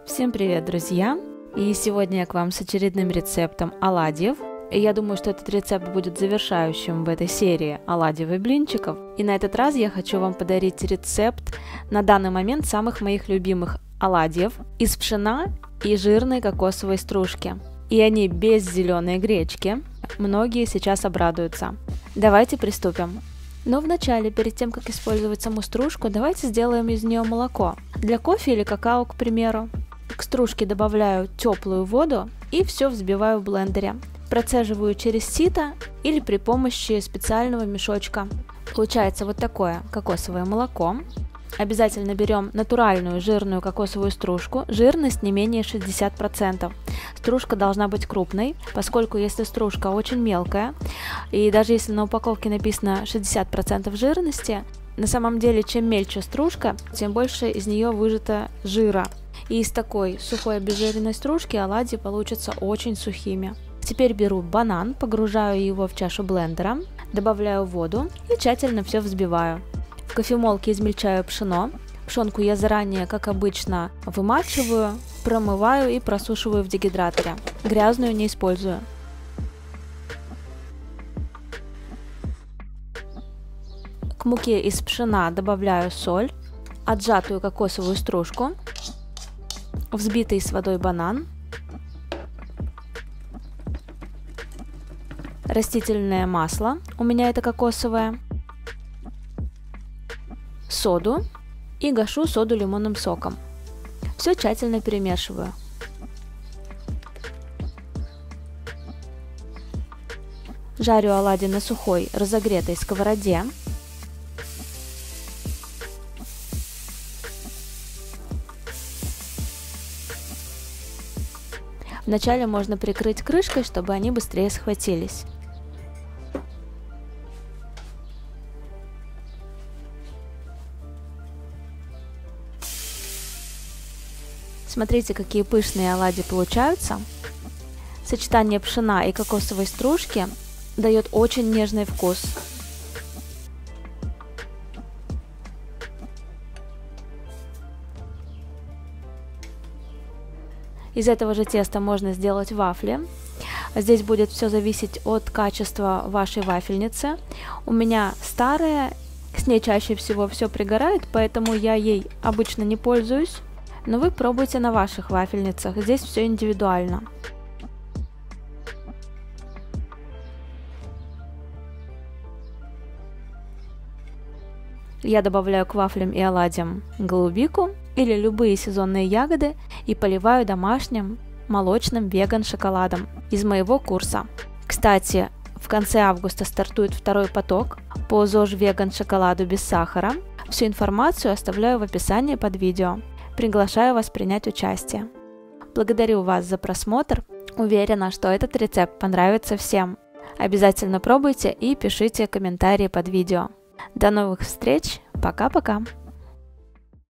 Всем привет, друзья! И сегодня я к вам с очередным рецептом оладьев. И я думаю, что этот рецепт будет завершающим в этой серии оладьев и блинчиков. И на этот раз я хочу вам подарить рецепт на данный момент самых моих любимых оладьев из пшена и жирной кокосовой стружки. И они без зеленой гречки. Многие сейчас обрадуются. Давайте приступим. Но вначале, перед тем, как использовать саму стружку, давайте сделаем из нее молоко. Для кофе или какао, к примеру. К стружке добавляю теплую воду и все взбиваю в блендере. Процеживаю через сито или при помощи специального мешочка. Получается вот такое кокосовое молоко. Обязательно берем натуральную жирную кокосовую стружку, жирность не менее 60%. Стружка должна быть крупной, поскольку если стружка очень мелкая, и даже если на упаковке написано 60% жирности, на самом деле чем мельче стружка, тем больше из нее выжато жира. И из такой сухой обезжиренной стружки оладьи получатся очень сухими. Теперь беру банан, погружаю его в чашу блендера, добавляю воду и тщательно все взбиваю. В кофемолке измельчаю пшено. Пшенку я заранее, как обычно, вымачиваю, промываю и просушиваю в дегидраторе. Грязную не использую. К муке из пшена добавляю соль, отжатую кокосовую стружку, взбитый с водой банан, растительное масло, у меня это кокосовое, соду и гашу соду лимонным соком. Все тщательно перемешиваю. Жарю оладьи на сухой разогретой сковороде. Вначале можно прикрыть крышкой, чтобы они быстрее схватились. Смотрите, какие пышные оладьи получаются. Сочетание пшена и кокосовой стружки дает очень нежный вкус. Из этого же теста можно сделать вафли. Здесь будет все зависеть от качества вашей вафельницы. У меня старая, с ней чаще всего все пригорает, поэтому я ей обычно не пользуюсь. Но вы пробуйте на ваших вафельницах, здесь все индивидуально. Я добавляю к вафлям и оладьям голубику или любые сезонные ягоды и поливаю домашним молочным веган-шоколадом из моего курса. Кстати, в конце августа стартует второй поток по ЗОЖ веган-шоколаду без сахара. Всю информацию оставляю в описании под видео. Приглашаю вас принять участие. Благодарю вас за просмотр. Уверена, что этот рецепт понравится всем. Обязательно пробуйте и пишите комментарии под видео. До новых встреч. Пока-пока.